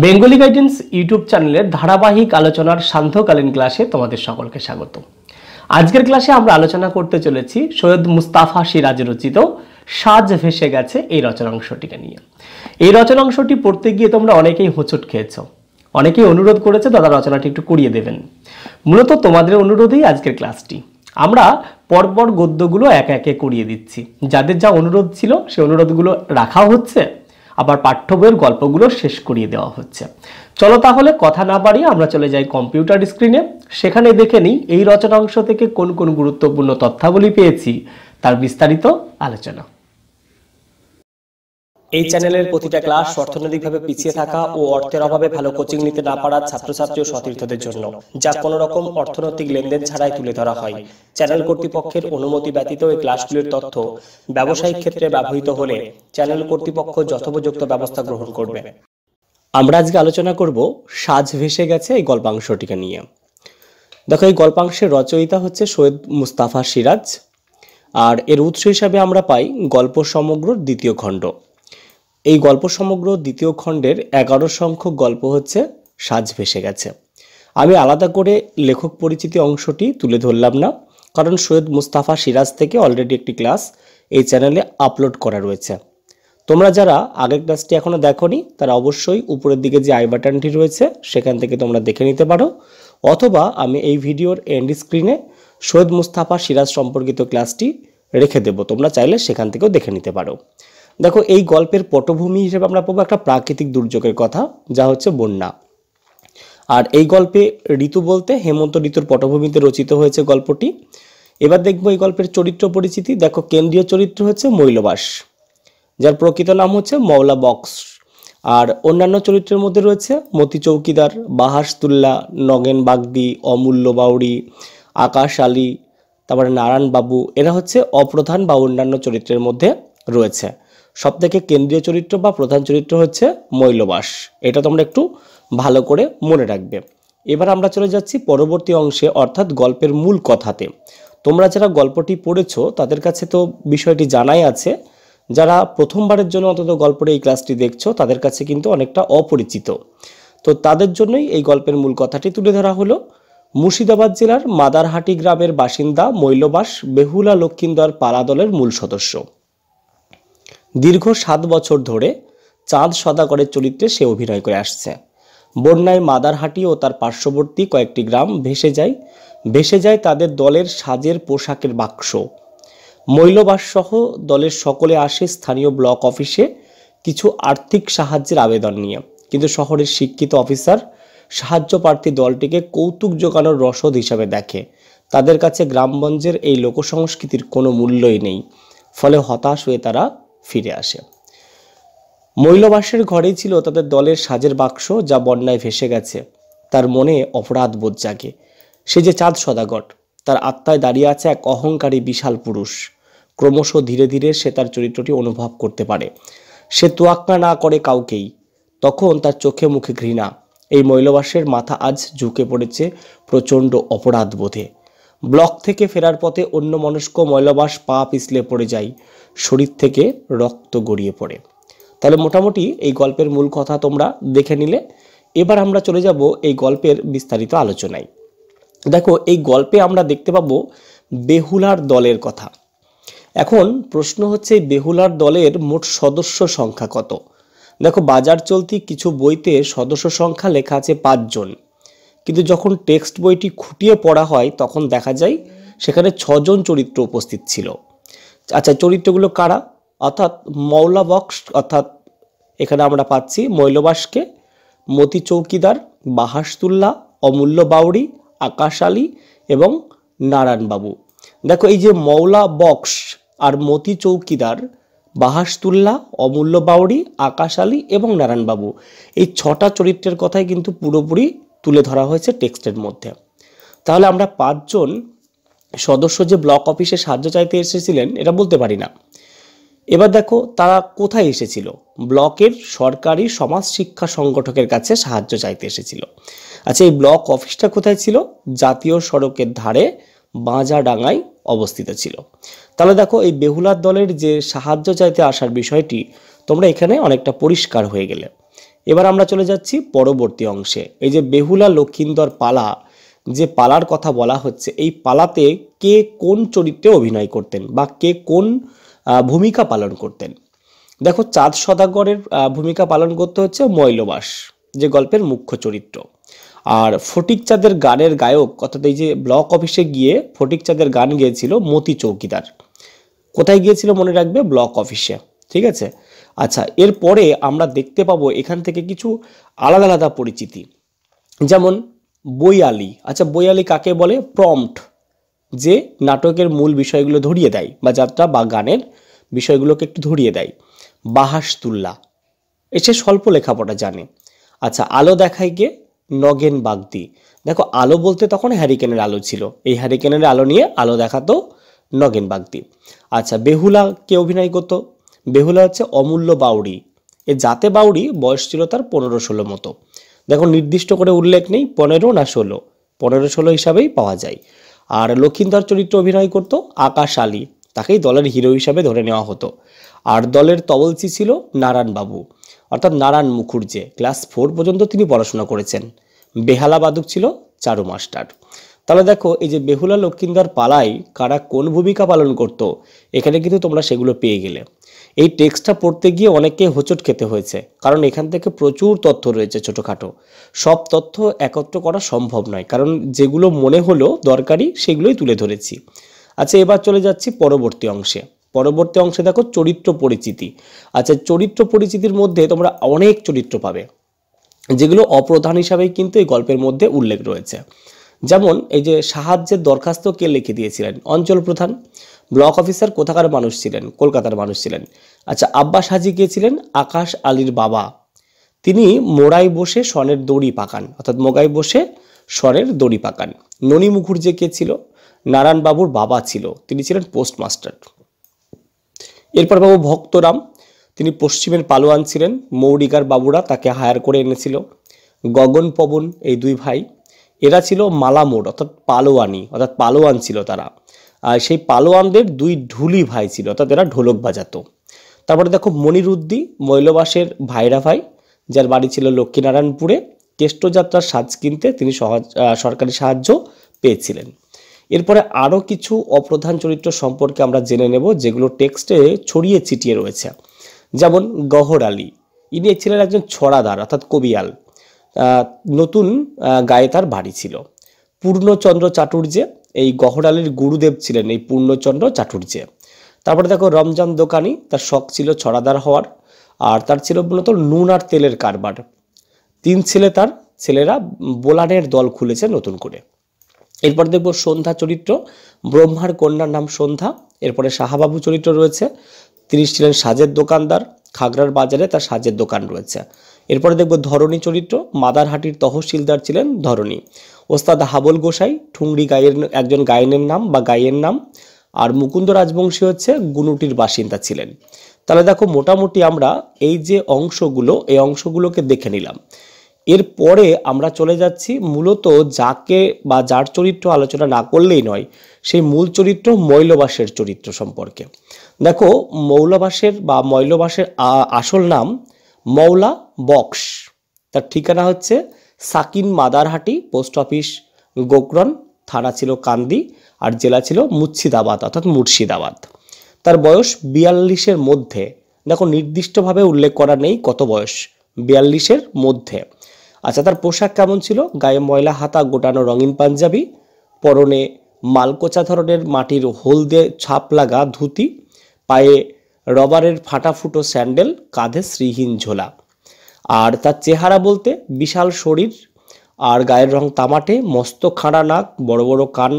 Bengali guidance YouTube চ্যানেলের ধারাবাহিক আলোচনার সান্ধ্যকালীন ক্লাসে তোমাদের সকলকে স্বাগত। আজকের ক্লাসে আমরা আলোচনা করতে চলেছি সৈয়দ মুস্তাফা সিরাজ রচিত সাজ ভেসে গেছে এই রচনাংশটিকে নিয়ে। এই রচনাংশটি পড়তে গিয়ে তোমরা অনেকেই হোঁচট খেয়েছো, অনেকেই অনুরোধ করেছে দাদা রচনাটি একটু করিয়ে দেবেন। মূলত তোমাদের অনুরোধেই আজকের ক্লাসটি। আমরা পরপর গদ্যগুলো একে একে করিয়ে দিচ্ছি, যাদের যা অনুরোধ ছিল সেই অনুরোধগুলো রাখা হচ্ছে, আবার পাঠ্য বইয়ের গল্পগুলো শেষ করিয়ে দেওয়া হচ্ছে। চলো তাহলে কথা না বাড়িয়ে আমরা চলে যাই কম্পিউটার স্ক্রিনে, সেখানে দেখে নিই এই রচনাংশ থেকে কোন কোন গুরুত্বপূর্ণ তথ্যাবলী পেয়েছি তার বিস্তারিত আলোচনা। এই চ্যানেলের প্রতিটা ক্লাস অর্থনৈতিকভাবে পিছিয়ে থাকা ও অর্থের অভাবে ভালো কোচিং নিতে না পারা ছাত্রছাত্রী ও সতীর্থদের জন্য, যা কোনো রকম অর্থনৈতিক লেনদেন ছাড়াই তুলে ধরা হয়। চ্যানেল কর্তৃপক্ষের অনুমতি ব্যতীত এই ক্লাসগুলির তথ্য ব্যবসায়িক ক্ষেত্রে ব্যবহৃত হলে চ্যানেল কর্তৃপক্ষ যথোপযুক্ত ব্যবস্থা গ্রহণ করবে। আমরা আজকে আলোচনা করব সাজ ভেসে গেছে এই গল্পাংশটিকে নিয়ে। দেখো, এই গল্পাংশের রচয়িতা হচ্ছে সৈয়দ মুস্তাফা সিরাজ, আর এর উৎস হিসাবে আমরা পাই গল্প সমগ্র দ্বিতীয় খণ্ড। এই গল্প সমগ্র দ্বিতীয় খণ্ডের 11 সংখ্যক গল্প হচ্ছে সাজ ভেসে গেছে। আমি আলাদা করে লেখক পরিচিতি অংশটি তুলে ধরলাম না, কারণ সৈয়দ মুস্তাফা সিরাজ থেকে অলরেডি একটি ক্লাস এই চ্যানেলে আপলোড করা রয়েছে। তোমরা যারা আগের ক্লাসটি এখনো দেখোনি তারা অবশ্যই উপরের দিকে যে আই বাটনটি রয়েছে সেখান থেকে তোমরা দেখে নিতে পারো, অথবা আমি এই ভিডিওর এন্ড স্ক্রিনে সৈয়দ মুস্তাফা সিরাজ সম্পর্কিত ক্লাসটি রেখে দেব, তোমরা চাইলে সেখান থেকেও দেখে নিতে পারো। দেখো, এই গল্পের পটভূমি হিসেবে আমরা পাবো একটা প্রাকৃতিক দুর্যোগের কথা, যা হচ্ছে বন্যা। আর এই গল্পে ঋতু বলতে হেমন্ত ঋতুর পটভূমিতে রচিত হয়েছে গল্পটি। এবার দেখবো এই গল্পের চরিত্র পরিচিতি। দেখো, কেন্দ্রীয় চরিত্র হচ্ছে মৈলবাস, যার প্রকৃত নাম হচ্ছে মওলা বক্স। আর অন্যান্য চরিত্রের মধ্যে রয়েছে মতি চৌকিদার, বাহাসতুল্লাহ, নগেন বাগদি, অমূল্য বাউরি, আকাশ আলী, তারপরে নারায়ণ বাবু। এরা হচ্ছে অপ্রধান বা অন্যান্য চরিত্রের মধ্যে রয়েছে। সবথেকে কেন্দ্রীয় চরিত্র বা প্রধান চরিত্র হচ্ছে মৈলবাস, এটা তোমরা একটু ভালো করে মনে রাখবে। এবার আমরা চলে যাচ্ছি পরবর্তী অংশে, অর্থাৎ গল্পের মূল কথাতে। তোমরা যারা গল্পটি পড়েছো তাদের কাছে তো বিষয়টি জানাই আছে, যারা প্রথমবারের জন্য অন্তত গল্পের এই ক্লাসটি দেখছো তাদের কাছে কিন্তু অনেকটা অপরিচিত। তো তাদের জন্যই এই গল্পের মূল কথাটি তুলে ধরা হলো। মুর্শিদাবাদ জেলার মাদারহাটি গ্রামের বাসিন্দা মৈলবাস বেহুলা লক্ষিন্দর পালা দলের মূল সদস্য। দীর্ঘ 7 বছর ধরে চাঁদ সদাগরের চরিত্রে সে অভিনয় করে আসছে। বন্যায় মাদারহাটি ও তার পার্শ্ববর্তী কয়েকটি গ্রাম ভেসে যায় তাদের দলের সাজের পোশাকের বাক্স। মৈলবাস সহ দলের সকলে আসে স্থানীয় ব্লক অফিসে কিছু আর্থিক সাহায্যের আবেদন নিয়ে, কিন্তু শহরের শিক্ষিত অফিসার সাহায্য প্রার্থী দলটিকে কৌতুক জোগানোর রসদ হিসাবে দেখে। তাদের কাছে গ্রামগঞ্জের এই লোকসংস্কৃতির কোনো মূল্যই নেই, ফলে হতাশ হয়ে তারা ফিরে আসে। মৈলবাসের ঘরেই ছিল তাদের দলের সাজের বাক্স, যা বন্যায় ভেসে গেছে। তার মনে অপরাধ বোধ জাগে। সে যে চাঁদ সদাগর, তার আত্মায় দাঁড়িয়ে আছে এক অহংকারী বিশাল পুরুষ। ক্রমশ ধীরে ধীরে সে তার চরিত্রটি অনুভব করতে পারে। সে তোয়াক্কা না করে কাউকেই। তখন তার চোখে মুখে ঘৃণা। এই মৈলবাসের মাথা আজ ঝুঁকে পড়েছে প্রচণ্ড অপরাধ বোধে। ব্লক থেকে ফেরার পথে অন্যমনস্ক মৈলবাস পা পিছলে পড়ে যায়, শরীর থেকে রক্ত গড়িয়ে পড়ে। তাহলে মোটামুটি এই গল্পের মূল কথা তোমরা দেখে নিলে। এবার আমরা চলে যাব এই গল্পের বিস্তারিত আলোচনায়। দেখো, এই গল্পে আমরা দেখতে পাবো বেহুলার দলের কথা। এখন প্রশ্ন হচ্ছে, এই বেহুলার দলের মোট সদস্য সংখ্যা কত? দেখো, বাজার চলতি কিছু বইতে সদস্য সংখ্যা লেখা আছে 5 জন, কিন্তু যখন টেক্সট বইটি খুঁটিয়ে পড়া হয় তখন দেখা যায় সেখানে 6 জন চরিত্র উপস্থিত ছিল। আচ্ছা, চরিত্রগুলো কারা? অর্থাৎ মওলা বক্স, অর্থাৎ এখানে আমরা পাচ্ছি মৈলবাসকে, মতি চৌকিদার, বাহাসতুল্লাহ, অমূল্য বাউরি, আকাশ আলী এবং নারায়ণবাবু। দেখো, এই যে মওলা বক্স আর মতি চৌকিদার, বাহাসতুল্লাহ, অমূল্য বাউরি, আকাশ আলী এবং নারায়ণবাবু, এই 6টা চরিত্রের কথাই কিন্তু পুরোপুরি তুলে ধরা হয়েছে টেক্সটের মধ্যে। তাহলে আমরা 5 জন সদস্য যে ব্লক অফিসে সাহায্য চাইতে এসেছিলেন এটা বলতে পারি না। এবার দেখো, তারা কোথায় এসেছিল? ব্লকের সরকারি সমাজ শিক্ষা সংগঠকের কাছে সাহায্য চাইতে এসেছিল। আচ্ছা, এই ব্লক অফিসটা কোথায় ছিল? জাতীয় সড়কের ধারে বাঁজাডাঙ্গায় অবস্থিত ছিল। তাহলে দেখো, এই বেহুলার দলের যে সাহায্য চাইতে আসার বিষয়টি তোমরা এখানে অনেকটা পরিষ্কার হয়ে গেলে। এবার আমরা চলে যাচ্ছি পরবর্তী অংশে। এই যে বেহুলা লক্ষিন্দর পালা, যে পালার কথা বলা হচ্ছে, এই পালাতে কে কোন চরিত্রে অভিনয় করতেন বা কে কোন ভূমিকা পালন করতেন। দেখো, চাঁদ সদাগরের ভূমিকা পালন করতে হচ্ছে মৈলবাস, যে গল্পের মুখ্য চরিত্র। আর ফটিক চাঁদের গানের গায়ক, অর্থাৎ এই যে ব্লক অফিসে গিয়ে ফটিক চাঁদের গান গেয়েছিল মতি চৌকিদার। কোথায় গিয়েছিল মনে রাখবে? ব্লক অফিসে। ঠিক আছে। আচ্ছা, এরপরে আমরা দেখতে পাবো এখান থেকে কিছু আলাদা আলাদা পরিচিতি, যেমন বইয়ালি। আচ্ছা, বইয়ালি কাকে বলে? প্রম্পট, যে নাটকের মূল বিষয়গুলো ধরিয়ে দেয় বা যাত্রা বা গানের বিষয়গুলোকে একটু ধরিয়ে দেয়। বাহাসতুল্লাহ, এসে স্বল্প লেখাপড়া জানে। আচ্ছা, আলো দেখায় কে? নগেন বাগদি। দেখো, আলো বলতে তখন হ্যারিকেনের আলো ছিল, এই হ্যারিকেনের আলো নিয়ে আলো দেখাতো নগেন বাগদি। আচ্ছা, বেহুলা কে অভিনয় করতো? বেহুলা হচ্ছে অমূল্য বাউরি। এ জাতে বাউরি, বয়স ছিল তার 15-16 মতো। দেখো, নির্দিষ্ট করে উল্লেখ নেই 15 না 16, 15-16 হিসাবেই পাওয়া যায়। আর লক্ষিন্দর চরিত্রে অভিনয় করত আকাশ আলী, তাকেই দলের হিরো হিসাবে ধরে নেওয়া হতো। আর দলের তবলচি ছিল নারায়ণবাবু, অর্থাৎ নারায়ণ মুখুর্জে। ক্লাস 4 পর্যন্ত তিনি পড়াশোনা করেছেন। বেহালা বাদক ছিল চারু মাস্টার। তাহলে দেখো, এই যে বেহুলা লক্ষিন্দর পালায় কারা কোন ভূমিকা পালন করত, এখানে কিন্তু তোমরা সেগুলো পেয়ে গেলে। এই টেক্সটটা পড়তে গিয়ে অনেককে হোঁচট খেতে হয়েছে, কারণ এখান থেকে প্রচুর তথ্য রয়েছে ছোটোখাটো। সব তথ্য একত্র করা সম্ভব নয়, কারণ যেগুলো মনে হলো দরকারি সেগুলোই তুলে ধরেছি। আচ্ছা, এবার চলে যাচ্ছি পরবর্তী অংশে। পরবর্তী অংশে দেখো চরিত্র পরিচিতি। আচ্ছা, চরিত্র পরিচিতির মধ্যে তোমরা অনেক চরিত্র পাবে, যেগুলো অপ্রধান হিসাবেই কিন্তু এই গল্পের মধ্যে উল্লেখ রয়েছে। যেমন এই যে সাহায্যের দরখাস্ত কে লিখে দিয়েছিলেন? অঞ্চল প্রধান। ব্লক অফিসার কোথাকার মানুষ ছিলেন? কলকাতার মানুষ ছিলেন। আচ্ছা, আব্বাস হাজি কে ছিলেন? আকাশ আলীর বাবা। তিনি মোড়ায় বসে স্বর্ণের দড়ি পাকান, অর্থাৎ মোগায় বসে স্বর্ণের দড়ি পাকান। ননী মুখুর্জে কে ছিল? নারায়ণবাবুর বাবা ছিল, তিনি ছিলেন পোস্টমাস্টার। এরপর বাবু ভক্তরাম, তিনি পশ্চিমের পালোয়ান ছিলেন। মৌরিকার বাবুরা তাকে হায়ার করে এনেছিল। গগন পবন, এই দুই ভাই, এরা ছিল মালামোড়, অর্থাৎ পালোয়ানি, অর্থাৎ পালোয়ান ছিল তারা। আর সেই পালোয়ানদের দুই ঢুলি ভাই ছিল, অর্থাৎ এরা ঢোলক বাজাতো। তারপরে দেখো মনিরুদ্দি, মৈলবাসের ভাইরা ভাই, যার বাড়ি ছিল লক্ষ্মীনারায়ণপুরে। কেষ্টযাত্রার সাজ কিনতে তিনি সরকারি সাহায্য পেয়েছিলেন। এরপরে আরও কিছু অপ্রধান চরিত্র সম্পর্কে আমরা জেনে নেব, যেগুলো টেক্সটে ছড়িয়ে ছিটিয়ে রয়েছে। যেমন গহর আলী, ইনি ছিলেন একজন ছড়াদার, অর্থাৎ কবিয়াল। নতুন গায়ে তার বাড়ি ছিল। পূর্ণচন্দ্র চাটুর্যে, এই গহর আলীর গুরুদেব ছিলেন এই পূর্ণচন্দ্র চাটুর্যে। তারপরে দেখো রমজান দোকানি, তার শখ ছিল ছড়াদার হওয়ার, আর তার ছিল মূলত নুন আর তেলের কারবার। 3 ছেলে, তার ছেলেরা বোলানের দল খুলেছে নতুন করে। এরপর দেখব সন্ধ্যা চরিত্র, ব্রহ্মার কন্যার নাম সন্ধ্যা। এরপরে সাহাবাবু চরিত্র রয়েছে, তিনি ছিলেন সাজের দোকানদার, খাগড়ার বাজারে তার সাজের দোকান রয়েছে। এরপরে দেখব ধরণী চরিত্র, মাদারহাটির তহসিলদার ছিলেন ধরণী। ওস্তাদ হাবল গোসাই, ঠুংরি গায়ের একজন গায়নের নাম বা গায়ের নাম। আর মুকুন্দ রাজবংশী হচ্ছে গুনুটির বাসিন্দা ছিলেন। তাহলে দেখো, মোটামুটি আমরা এই যে অংশগুলো, এই অংশগুলোকে দেখে নিলাম। এরপরে আমরা চলে যাচ্ছি মূলত যাকে বা যার চরিত্র আলোচনা না করলেই নয়, সেই মূল চরিত্র মৈলবাসের চরিত্র সম্পর্কে। দেখো, মৌলবাসের বা মৈলবাসের আসল নাম মৌলা বক্স। তার ঠিকানা হচ্ছে সাকিন মাদারহাটি, পোস্ট অফিস গোকরণ, থানা ছিল কান্দি, আর জেলা ছিল মুর্শিদাবাদ, অর্থাৎ মুর্শিদাবাদ। তার বয়স 42-এর মধ্যে। দেখো, নির্দিষ্টভাবে উল্লেখ করা নেই কত বয়স, 42-এর মধ্যে। আচ্ছা, তার পোশাক কেমন ছিল? গায়ে ময়লা হাতা গোটানো রঙিন পাঞ্জাবি, পরনে মালকোচা ধরনের মাটির হলদে ছাপ লাগা ধুতি, পায়ে রবারের ফাটা ফুটো স্যান্ডেল, কাঁধে শ্রীহীন ঝোলা। আর তার চেহারা বলতে বিশাল শরীর, আর গায়ের রং তামাটে, মস্ত খাঁড়া নাক, বড় বড় কান,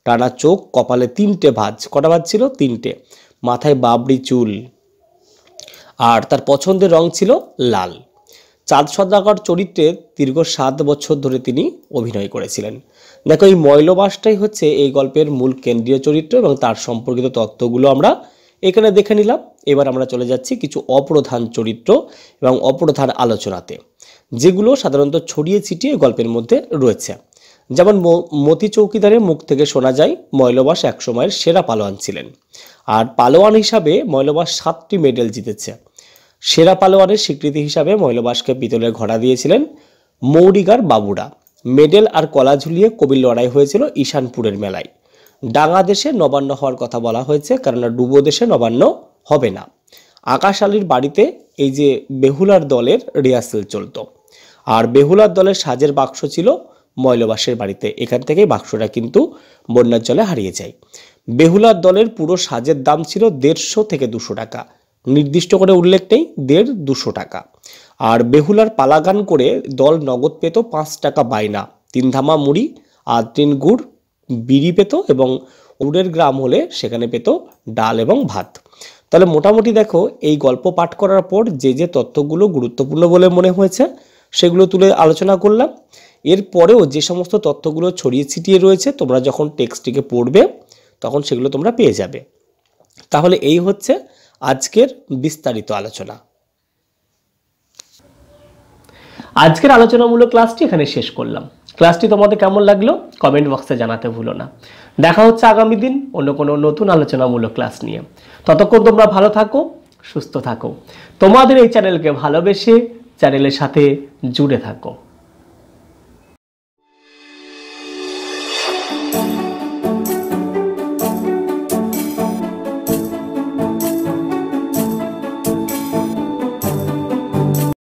টানা চোখ, কপালে 3টে ভাঁজ। কটা ভাঁজ ছিল? 3টে। মাথায় বাবরি চুল, আর তার পছন্দের রং ছিল লাল। চাঁদ সদাগর চরিত্রে দীর্ঘ 7 বছর ধরে তিনি অভিনয় করেছিলেন। দেখো, এই মৈলবাসটাই হচ্ছে এই গল্পের মূল কেন্দ্রীয় চরিত্র, এবং তার সম্পর্কিত তথ্যগুলো আমরা এখানে দেখে নিলাম। এবার আমরা চলে যাচ্ছি কিছু অপ্রধান চরিত্র এবং অপ্রধান আলোচনাতে, যেগুলো সাধারণত ছড়িয়ে ছিটিয়ে গল্পের মধ্যে রয়েছে। যেমন মতি চৌকিদারের মুখ থেকে শোনা যায় মৈলবাস একসময়ের সেরা পালোয়ান ছিলেন, আর পালোয়ান হিসাবে মৈলবাস 7টি মেডেল জিতেছে। সেরা পালোয়ানের স্বীকৃতি হিসাবে মৈলবাসকে পিতলের ঘোড়া দিয়েছিলেন মৌরিগার বাবুরা। মেডেল আর কলা ঝুলিয়ে কবির লড়াই হয়েছিল ঈশানপুরের মেলায়। ডাঙ্গা দেশে নবান্ন হওয়ার কথা বলা হয়েছে, কেননা ডুবো দেশে নবান্ন হবে না। আকাশ আলীর বাড়িতে এই যে বেহুলার দলের রিহার্সেল চলতো, আর বেহুলার দলের সাজের বাক্স ছিল মৈলবাসের বাড়িতে। এখান থেকেই বাক্সটা কিন্তু বন্যার জলে হারিয়ে যায়। বেহুলার দলের পুরো সাজের দাম ছিল 150 থেকে 200 টাকা, নির্দিষ্ট করে উল্লেখ নেই, 150-200 টাকা। আর বেহুলার পালাগান করে দল নগদ পেত 5 টাকা বায়না, 3 ধামা মুড়ি আর 3 গুড় বিড়ি পেত, এবং উড়ের গ্রাম হলে সেখানে পেত ডাল এবং ভাত। তাহলে মোটামুটি দেখো, এই গল্প পাঠ করার পর যে যে তথ্যগুলো গুরুত্বপূর্ণ বলে মনে হয়েছে সেগুলো তুলে আলোচনা করলাম। এরপরেও যে সমস্ত তথ্যগুলো ছড়িয়ে ছিটিয়ে রয়েছে, তোমরা যখন টেক্সটটিকে পড়বে তখন সেগুলো তোমরা পেয়ে যাবে। তাহলে এই হচ্ছে আজকের বিস্তারিত আলোচনা। আজকের আলোচনামূলক ক্লাসটি এখানে শেষ করলাম। ক্লাসটি তোমাদের কেমন লাগলো কমেন্ট বক্সে জানাতে ভুলো না। দেখা হচ্ছে আগামী দিন অন্য কোনো নতুন আলোচনামূলক ক্লাস নিয়ে। ততক্ষণ তোমরা ভালো থাকো, সুস্থ থাকো। তোমাদের এই চ্যানেলকে ভালোবেসে চ্যানেলের সাথে জুড়ে থাকো।